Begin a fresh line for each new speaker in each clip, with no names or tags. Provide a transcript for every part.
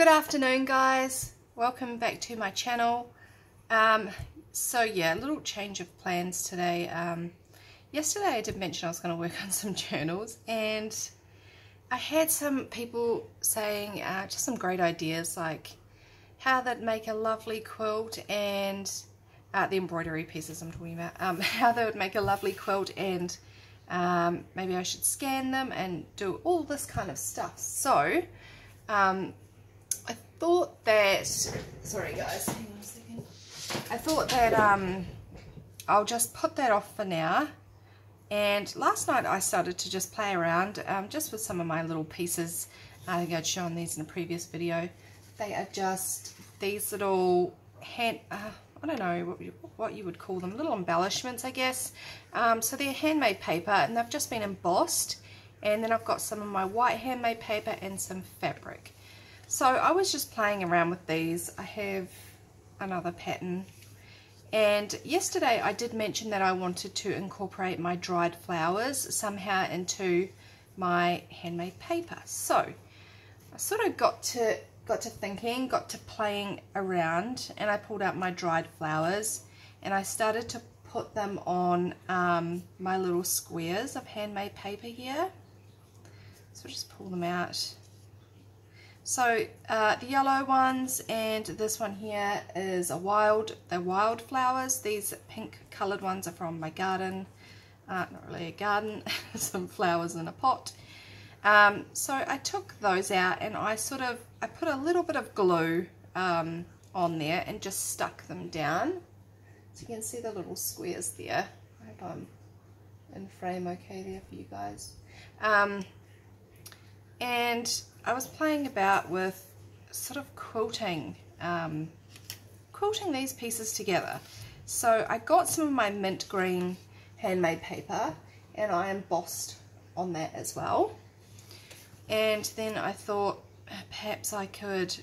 Good afternoon, guys. Welcome back to my channel. So yeah, a little change of plans today. Yesterday I did mention I was going to work on some journals, and I had some people saying just some great ideas, like how they'd make a lovely quilt, and the embroidery pieces I'm talking about, how they would make a lovely quilt, and maybe I should scan them and do all this kind of stuff. So I thought that, sorry guys, hang on a second. I thought that I'll just put that off for now. And last night I started to just play around just with some of my little pieces. I think I'd shown these in a previous video. They are just these little I don't know what you would call them, little embellishments, I guess. So they're handmade paper, and they've just been embossed. And then I've got some of my white handmade paper and some fabric. So I was just playing around with these. I have another pattern. And yesterday I did mention that I wanted to incorporate my dried flowers somehow into my handmade paper. So I sort of got to thinking, got to playing around, and I pulled out my dried flowers and I started to put them on my little squares of handmade paper here. So just pull them out. So the yellow ones, and this one here is they're wild flowers. These pink coloured ones are from my garden. Not really a garden, some flowers in a pot. So I took those out, and I put a little bit of glue on there and just stuck them down. So you can see the little squares there. I hope I'm in frame okay there for you guys. And I was playing about with sort of quilting these pieces together. So I got some of my mint green handmade paper and I embossed on that as well. And then I thought perhaps I could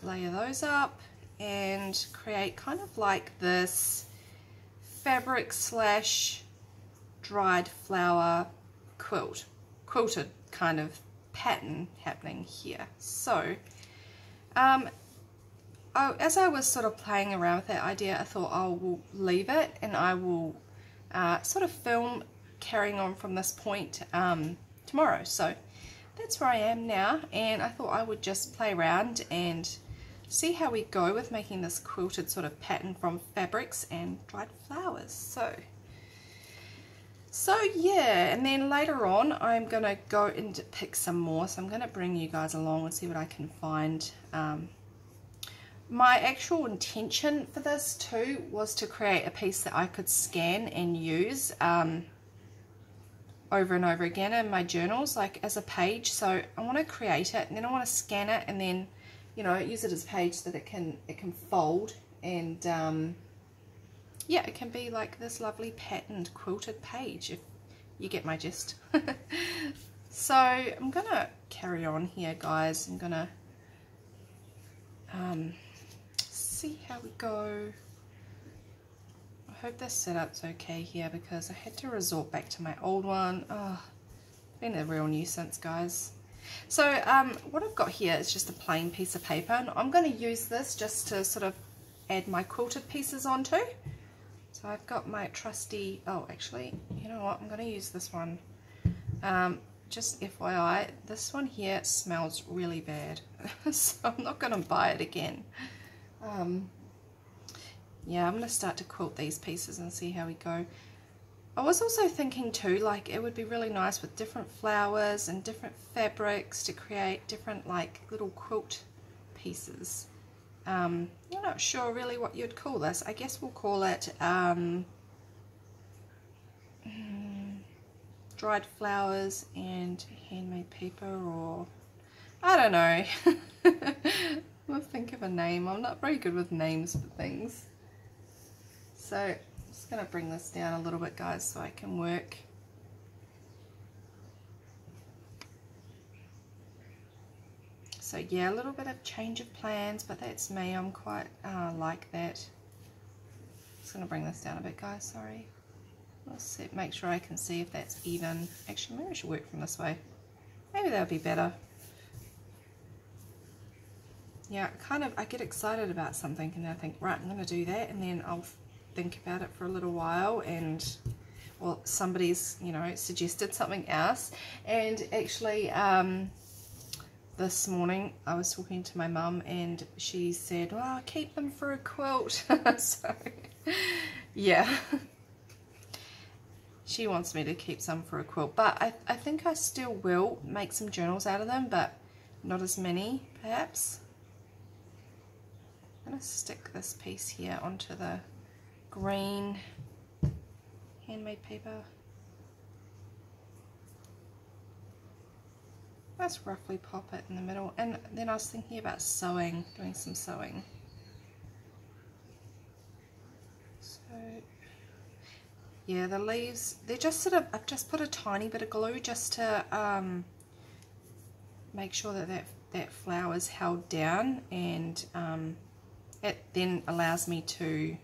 layer those up and create kind of like this fabric slash dried flower quilted kind of pattern happening here. So as I was sort of playing around with that idea, I thought I will leave it and I will sort of film carrying on from this point tomorrow. So that's where I am now, and I thought I would just play around and see how we go with making this quilted sort of pattern from fabrics and dried flowers. So yeah, and then later on I'm going to go and pick some more, so I'm going to bring you guys along and see what I can find. My actual intention for this too was to create a piece that I could scan and use over and over again in my journals, like as a page. So I want to create it, and then I want to scan it, and then, you know, use it as a page so that it can fold, and yeah, it can be like this lovely patterned quilted page, if you get my gist. So I'm gonna carry on here, guys. I'm gonna see how we go. I hope this setup's okay here, because I had to resort back to my old one. Oh, it's been a real nuisance, guys. So what I've got here is just a plain piece of paper, and I'm going to use this just to sort of add my quilted pieces onto. So I've got my trusty, oh actually, you know what, I'm going to use this one. Just FYI, this one here smells really bad, so I'm not going to buy it again. Yeah, I'm going to start to quilt these pieces and see how we go. I was also thinking too, like it would be really nice with different flowers and different fabrics to create different like little quilt pieces. I'm not sure really what you'd call this. I guess we'll call it dried flowers and handmade paper, or I don't know. I'll think of a name. I'm not very good with names for things. So I'm just going to bring this down a little bit, guys, so I can work. So yeah, a little bit of change of plans, but that's me. I'm quite like that. Just going to bring this down a bit, guys, sorry. Let's see, make sure I can see if that's even. Actually, maybe I should work from this way. Maybe that would be better. yeah, I get excited about something and then I think, right, I'm going to do that, and then I'll think about it for a little while, and well, somebody's, you know, suggested something else. And actually this morning I was talking to my mum and she said, well, keep them for a quilt. So yeah, she wants me to keep some for a quilt, but I think I still will make some journals out of them, but not as many perhaps. I'm going to stick this piece here onto the green handmade paper. Let's roughly pop it in the middle, and then I was thinking about sewing, doing some sewing. So yeah, the leaves, they're just sort of, I've just put a tiny bit of glue just to make sure that flower is held down, and it then allows me to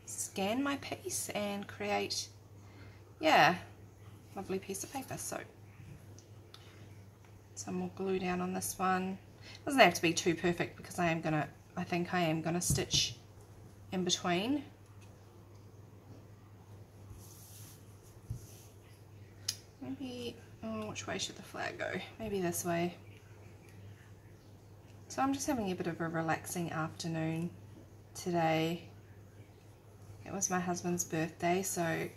scan my piece and create, yeah, lovely piece of paper. So some more glue down on this one. Doesn't have to be too perfect because I think I am gonna stitch in between. Maybe, oh, which way should the flag go? Maybe this way. So I'm just having a bit of a relaxing afternoon today. It was my husband's birthday, so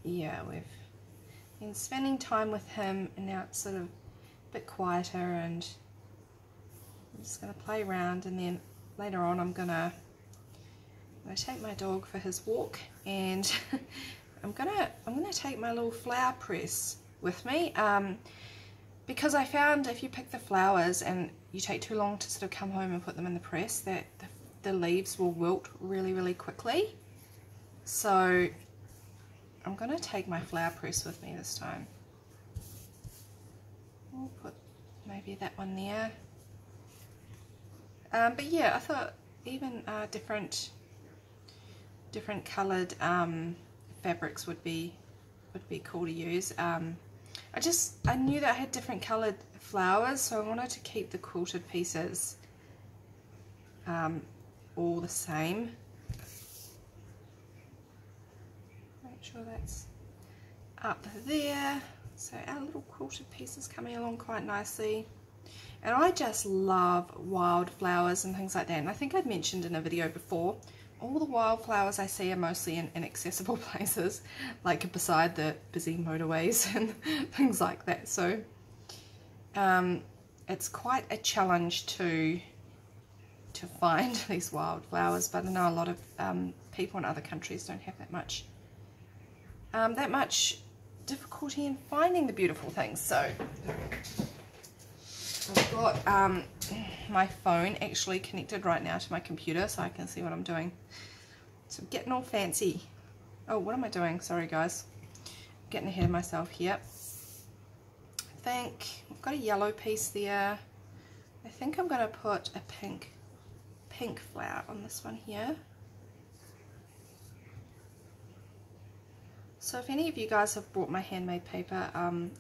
yeah, we've been spending time with him, and now it's sort of a bit quieter, and I'm just going to play around, and then later on I'm going to take my dog for his walk, and I'm gonna take my little flower press with me, because I found if you pick the flowers and you take too long to sort of come home and put them in the press, that the leaves will wilt really, really quickly. So I'm going to take my flower press with me this time. I'll put maybe that one there. But yeah, I thought even different coloured fabrics would be cool to use. I knew that I had different coloured flowers, so I wanted to keep the quilted pieces all the same. Make sure that's up there. So our little quilted piece is coming along quite nicely. And I just love wildflowers and things like that. And I think I'd mentioned in a video before, all the wildflowers I see are mostly in inaccessible places, like beside the busy motorways and things like that. So it's quite a challenge to find these wildflowers, but I know a lot of people in other countries don't have that much difficulty in finding the beautiful things. So I've got my phone actually connected right now to my computer so I can see what I'm doing. So I'm getting all fancy. Oh, what am I doing? Sorry guys, I'm getting ahead of myself here. I think I've got a yellow piece there. I think I'm going to put a pink flower on this one here. So if any of you guys have bought my handmade paper,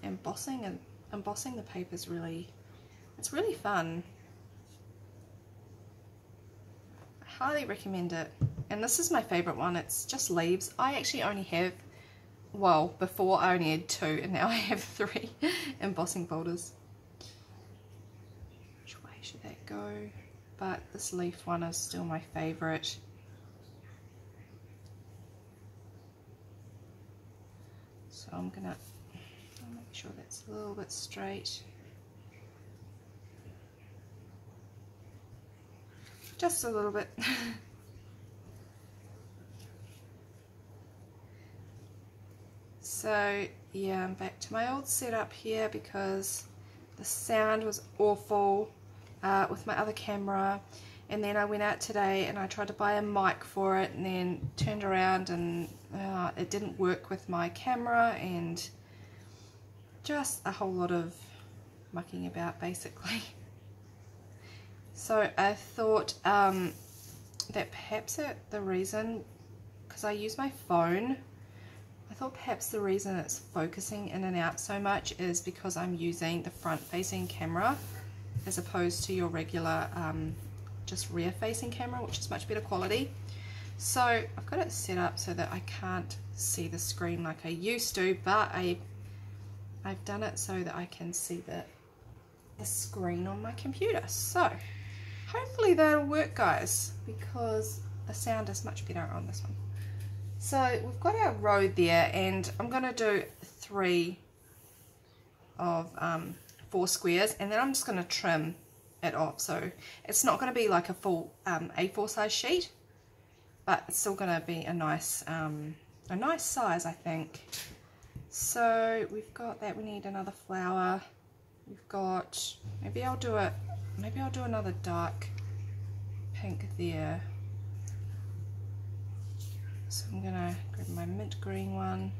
embossing the paper is really fun. I highly recommend it. And this is my favorite one. It's just leaves. I actually only have, well, before I only had 2 and now I have 3 embossing folders. Which way should that go? But this leaf one is still my favorite. So I'm gonna make sure that's a little bit straight. Just a little bit. So yeah, I'm back to my old setup here because the sound was awful with my other camera, and then I went out today and I tried to buy a mic for it, and then turned around and it didn't work with my camera, and just a whole lot of mucking about basically. So I thought that perhaps the reason, because I use my phone, I thought perhaps the reason it's focusing in and out so much is because I'm using the front facing camera. as opposed to your regular just rear facing camera, which is much better quality. So I've got it set up so that I can't see the screen like I used to, but I've done it so that I can see the screen on my computer. So hopefully that'll work, guys, because the sound is much better on this one. So we've got our road there, and I'm going to do 3 of 4 squares, and then I'm just going to trim it off. So it's not going to be like a full A4 size sheet, but it's still going to be a nice size, I think. So we've got that. We need another flower. We've got, maybe I'll do another dark pink there. So I'm gonna grab my mint green one.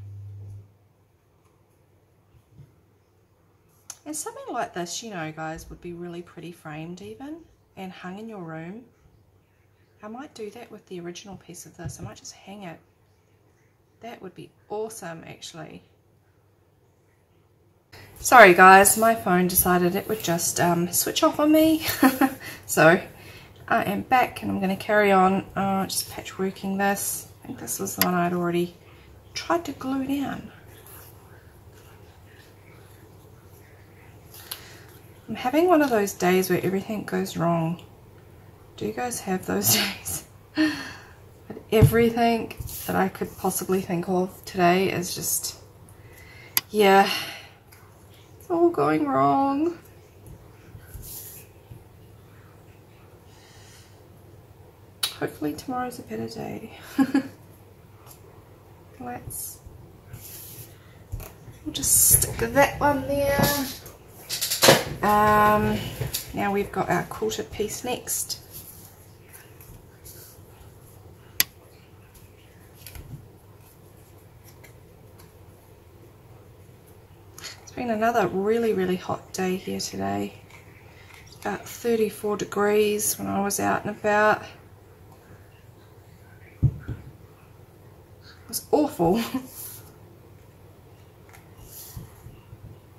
And something like this, you know, guys, would be really pretty framed even and hung in your room. I might do that with the original piece of this. I might just hang it. That would be awesome, actually. Sorry guys, my phone decided it would just switch off on me. So I am back, and I'm going to carry on just patchworking this. I think this was the one I'd already tried to glue down. I'm having one of those days where everything goes wrong. Do you guys have those days? Everything that I could possibly think of today is just, yeah, it's all going wrong. Hopefully tomorrow's a better day. We'll just stick that one there. Now we've got our quilted piece next. It's been another really hot day here today. About 34 degrees when I was out and about. It was awful.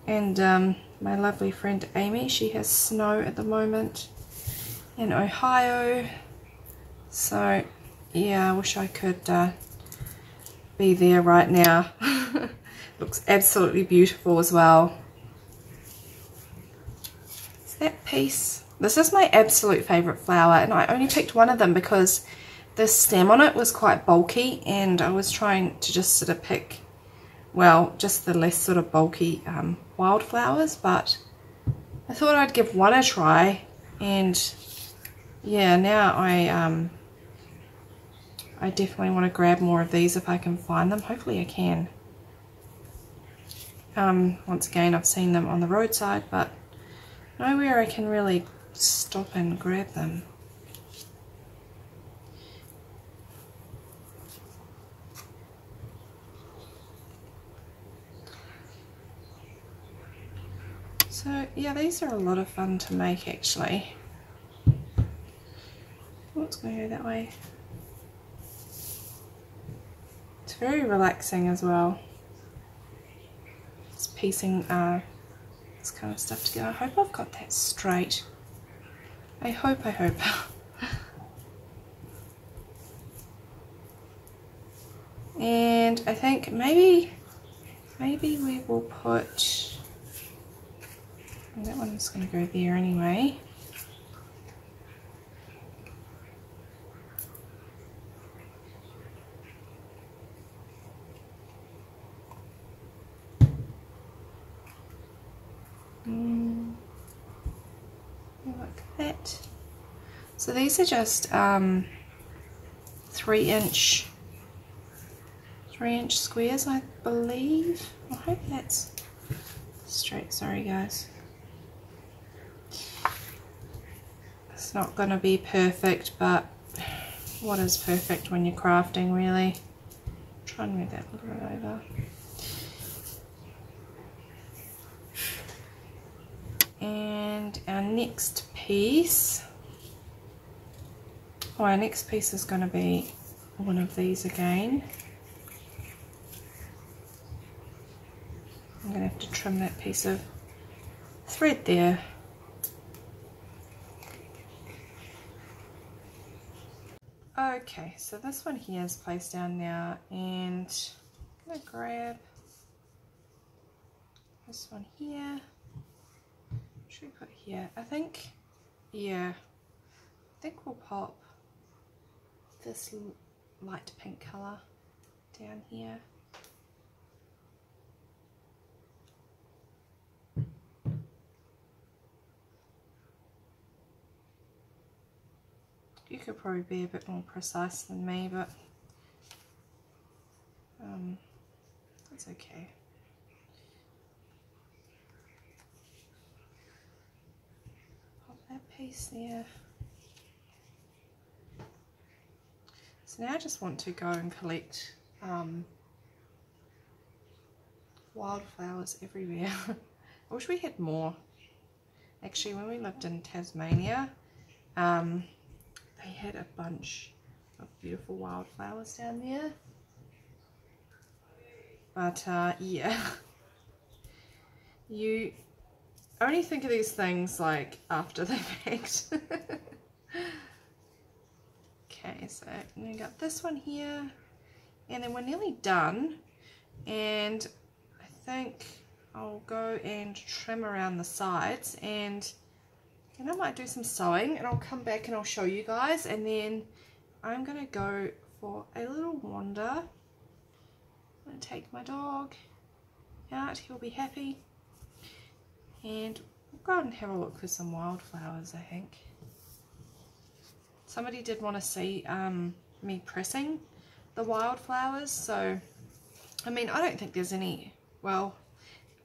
And my lovely friend Amy, she has snow at the moment in Ohio. So yeah, I wish I could be there right now. Looks absolutely beautiful as well. It's that piece. This is my absolute favourite flower, and I only picked one of them because the stem on it was quite bulky, and I was trying to just sort of pick, well, just the less sort of bulky wildflowers, but I thought I'd give one a try. And yeah, now I definitely want to grab more of these if I can find them. Hopefully I can. Once again, I've seen them on the roadside, but nowhere I can really stop and grab them. So yeah, these are a lot of fun to make actually. Oh, it's going to go that way. It's very relaxing as well. Just piecing this kind of stuff together. I hope I've got that straight. I hope. And I think maybe we will put, that one's going to go there anyway. Like that. So these are just 3-inch squares, I believe. I hope that's straight. Sorry guys, it's not going to be perfect, but what is perfect when you're crafting, really? Try and move that a little bit over. And our next piece, our next piece is going to be one of these again. I'm going to have to trim that piece of thread there. Okay, so this one here is placed down now, and I'm going to grab this one here. What should we put here? I think, yeah, I think we'll pop this light pink colour down here. You could probably be a bit more precise than me, but that's okay. Pop that piece there. So now I just want to go and collect wildflowers everywhere. I wish we had more. Actually, when we lived in Tasmania, they had a bunch of beautiful wildflowers down there. But yeah, you only think of these things like after they've baked. Okay, so we got this one here, and then we're nearly done, and I think I'll go and trim around the sides, and then I might do some sewing, and I'll come back and I'll show you guys, and then I'm gonna go for a little wander. I'm gonna take my dog out, he'll be happy, and we'll go and have a look for some wildflowers. I think somebody did want to see me pressing the wildflowers, so I mean, I don't think there's any, well,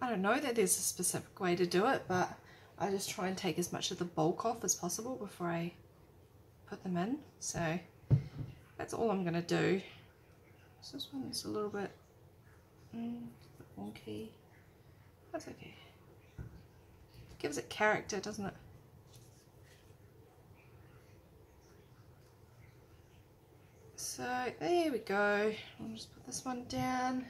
I don't know that there's a specific way to do it, but I just try and take as much of the bulk off as possible before I put them in. So that's all I'm going to do. So this one's a little bit wonky. That's okay. Gives it character, doesn't it? So there we go. I'll just put this one down.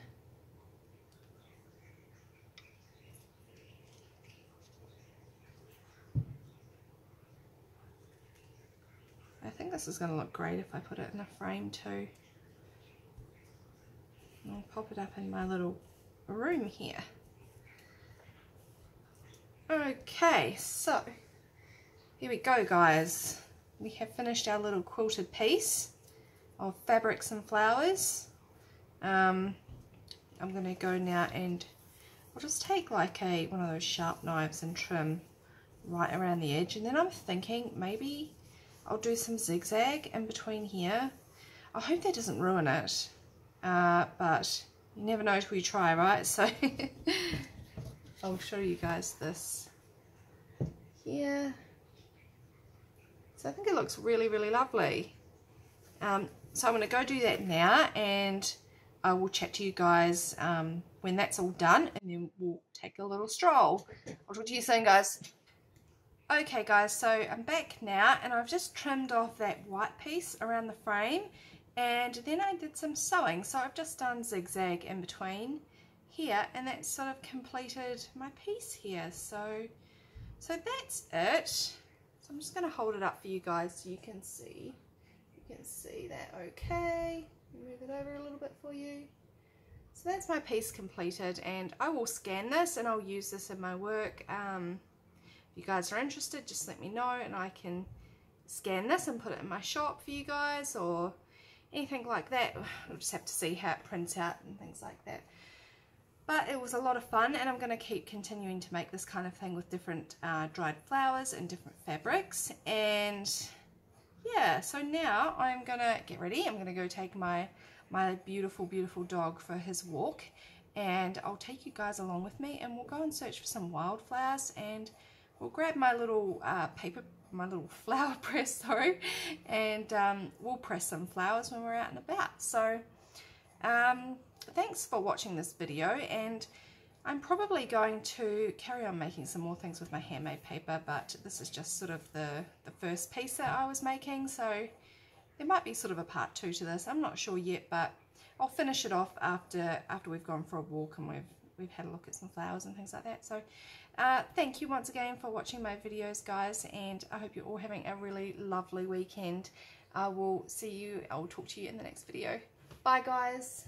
I think this is going to look great if I put it in a frame too. I'll pop it up in my little room here. Okay, so here we go, guys. We have finished our little quilted piece of fabrics and flowers. I'm going to go now and I'll just take like one of those sharp knives and trim right around the edge, and then I'm thinking maybe I'll do some zigzag in between here. I hope that doesn't ruin it, but you never know till you try, right? So I'll show you guys this here. So I think it looks really, really lovely. So I'm going to go do that now, and I will chat to you guys when that's all done, and then we'll take a little stroll. I'll talk to you soon, guys. Okay guys, so I'm back now, and I've just trimmed off that white piece around the frame, and then I did some sewing. So I've just done zigzag in between here, and that sort of completed my piece here. So that's it. So I'm just going to hold it up for you guys so you can see. You can see that okay. Move it over a little bit for you. So that's my piece completed, and I will scan this and I'll use this in my work. If you guys are interested, just let me know and I can scan this and put it in my shop for you guys, or anything like that. We'll just have to see how it prints out and things like that. But it was a lot of fun, and I'm going to keep continuing to make this kind of thing with different dried flowers and different fabrics. And yeah, so now I'm going to get ready. I'm going to go take my beautiful, beautiful dog for his walk, and I'll take you guys along with me, and we'll go and search for some wildflowers, and we'll grab my little my little flower press, sorry, and we'll press some flowers when we're out and about. So thanks for watching this video, and I'm probably going to carry on making some more things with my handmade paper, but this is just sort of the first piece that I was making, so there might be sort of a part 2 to this. I'm not sure yet, but I'll finish it off after we've gone for a walk and we've had a look at some flowers and things like that. So Thank you once again for watching my videos, guys, and I hope you're all having a really lovely weekend. I will talk to you in the next video. Bye, guys.